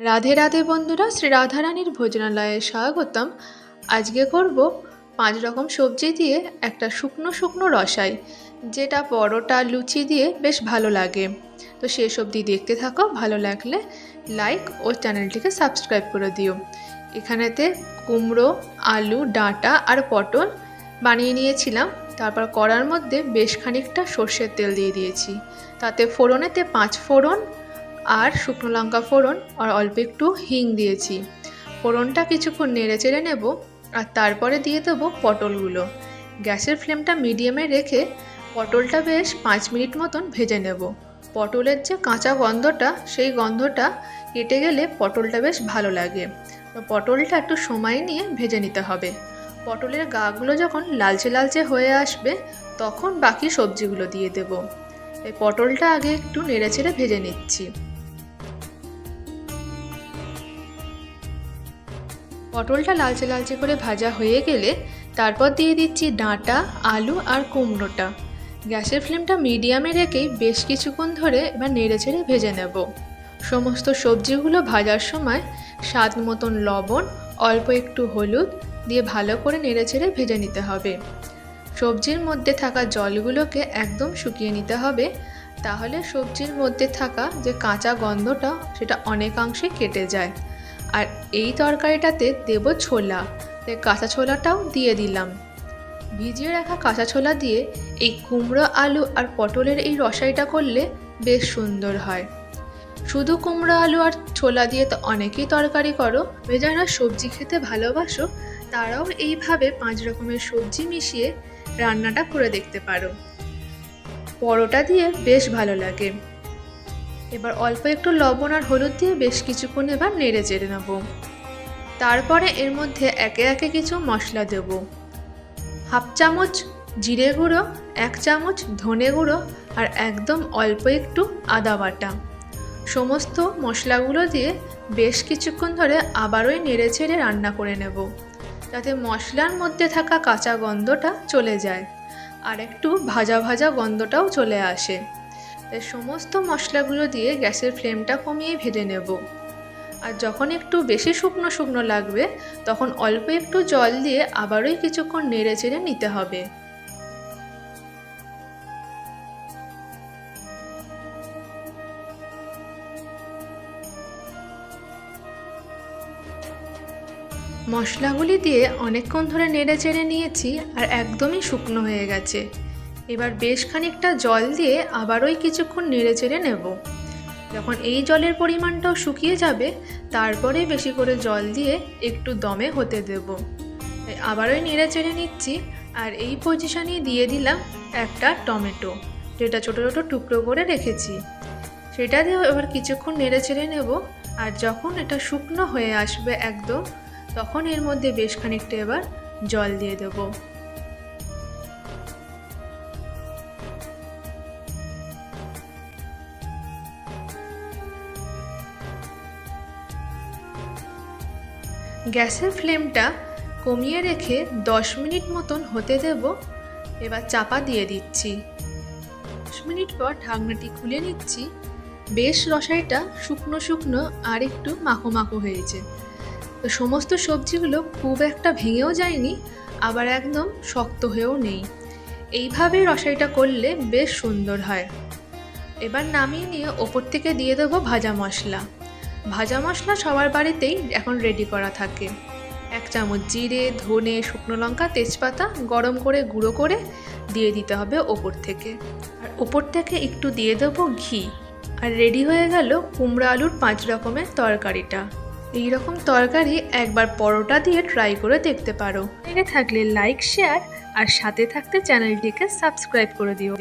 রাধে রাধে বন্ধুরা, শ্রী রাধারানীর ভোজনালয়ে স্বাগতম। আজকে করব 5 রকম সবজি দিয়ে একটা শুকনো শুকনো রসাই, যেটা পরোটা লুচি দিয়ে বেশ ভালো লাগে। তো সেই সবজি দেখতে থাকো, ভালো লাগলে লাইক ও চ্যানেলটিকে সাবস্ক্রাইব করে দিও। এখানেতে কুমড়ো, আলু, ডাঁটা আর পটল বানিয়ে নিয়েছিলাম। তারপর কড়ার মধ্যে বেশ খানিকটা সর্ষের তেল দিয়ে দিয়েছি। তাতে ফোড়নেতে 5 ফোড়ন আর শুকনো লঙ্কা ফোড়ন আর অল্প একটু হিং দিয়েছি। ফোড়নটা কিছুক্ষণ নেড়ে চেড়ে নেব আর তারপরে দিয়ে দেবো পটলগুলো। গ্যাসের ফ্লেমটা মিডিয়ামে রেখে পটলটা বেশ 5 মিনিট মতন ভেজে নেব। পটলের যে কাঁচা গন্ধটা, সেই গন্ধটা কেটে গেলে পটলটা বেশ ভালো লাগে। তো পটলটা একটু সময় নিয়ে ভেজে নিতে হবে। পটলের গাগুলো যখন লালচে লালচে হয়ে আসবে, তখন বাকি সবজিগুলো দিয়ে দেব। এই পটলটা আগে একটু নেড়ে চেড়ে ভেজে নিচ্ছি। পটলটা লালচে লালচে করে ভাজা হয়ে গেলে তারপর দিয়ে দিচ্ছি ডাঁটা, আলু আর কুমড়োটা। গ্যাসের ফ্লেমটা মিডিয়ামে রেখেই বেশ কিছুক্ষণ ধরে এবার নেড়ে চেড়ে ভেজে নেব। সমস্ত সবজিগুলো ভাজার সময় স্বাদ মতন লবণ, অল্প একটু হলুদ দিয়ে ভালো করে নেড়ে চেড়ে ভেজে নিতে হবে। সবজির মধ্যে থাকা জলগুলোকে একদম শুকিয়ে নিতে হবে, তাহলে সবজির মধ্যে থাকা যে কাঁচা গন্ধটা সেটা অনেকাংশে কেটে যায়। আর এই তরকারিটাতে দেব ছোলা, তাই কাঁচা ছোলাটাও দিয়ে দিলাম। ভিজিয়ে রাখা কাঁচা ছোলা দিয়ে এই কুমড়ো, আলু আর পটলের এই রসাইটা করলে বেশ সুন্দর হয়। শুধু কুমড়ো, আলু আর ছোলা দিয়ে তো অনেকেই তরকারি করো, যারা সবজি খেতে ভালোবাসো তারাও এইভাবে 5 রকমের সবজি মিশিয়ে রান্নাটা করে দেখতে পারো। পরোটা দিয়ে বেশ ভালো লাগে। এবার অল্প একটু লবণ আর হলুদ দিয়ে বেশ কিছুক্ষণ এবার নেড়ে চেড়ে নেব। তারপরে এর মধ্যে একে একে কিছু মশলা দেব। 1/2 চামচ জিরে গুঁড়ো, 1 চামচ ধনে গুঁড়ো আর একদম অল্প একটু আদা বাটা। সমস্ত মশলাগুলো দিয়ে বেশ কিছুক্ষণ ধরে আবারই নেড়ে চেড়ে রান্না করে নেব, যাতে মশলার মধ্যে থাকা কাঁচা গন্ধটা চলে যায় আর একটু ভাজা ভাজা গন্ধটাও চলে আসে। তাই সমস্ত মশলাগুলো দিয়ে গ্যাসের ফ্লেমটা কমিয়ে ভেজে নেব। আর যখন একটু বেশি শুকনো শুকনো লাগবে, তখন অল্প একটু জল দিয়ে আবারই কিছুক্ষণ নেড়ে চেড়ে নিতে হবে। মশলাগুলি দিয়ে অনেকক্ষণ ধরে নেড়ে চেড়ে নিয়েছি আর একদমই শুকনো হয়ে গেছে। এবার বেশ খানিকটা জল দিয়ে আবারই কিছুক্ষণ নেড়ে চেড়ে নেব। যখন এই জলের পরিমাণটাও শুকিয়ে যাবে, তারপরে বেশি করে জল দিয়ে একটু দমে হতে দেব। আবারই নেড়ে চেড়ে নিচ্ছি আর এই পজিশনে দিয়ে দিলাম একটা টমেটো, যেটা ছোটো ছোটো টুকরো করে রেখেছি। সেটা দিয়ে এবার কিছুক্ষণ নেড়ে চেড়ে নেব। আর যখন এটা শুকনো হয়ে আসবে একদম, তখন এর মধ্যে বেশ খানিকটা এবার জল দিয়ে দেব। গ্যাসের ফ্লেমটা কমিয়ে রেখে 10 মিনিট মতন হতে দেব। এবার চাপা দিয়ে দিচ্ছি। 10 মিনিট পর ঢাকনাটি খুলে নিচ্ছি। বেশ রসাইটা শুকনো শুকনো আর একটু মাখো মাখো হয়েছে। তো সমস্ত সবজিগুলো খুব একটা ভেঙেও যায়নি, আবার একদম শক্ত হয়েও নেই। এইভাবে রসাইটা করলে বেশ সুন্দর হয়। এবার নামিয়ে নিয়ে ওপর থেকে দিয়ে দেবো ভাজা মশলা। ভাজা মশলা সবার বাড়িতেই এখন রেডি করা থাকে। 1 চামচ জিরে, ধনে, শুকনো লঙ্কা, তেজপাতা গরম করে গুঁড়ো করে দিয়ে দিতে হবে ওপর থেকে। আর ওপর থেকে একটু দিয়ে দেবো ঘি। আর রেডি হয়ে গেল কুমড়ো আলুর 5 রকমের তরকারিটা। এই রকম তরকারি একবার পরোটা দিয়ে ট্রাই করে দেখতে পারো। লেগে থাকলে লাইক, শেয়ার আর সাথে থাকতে চ্যানেলটিকে সাবস্ক্রাইব করে দিও।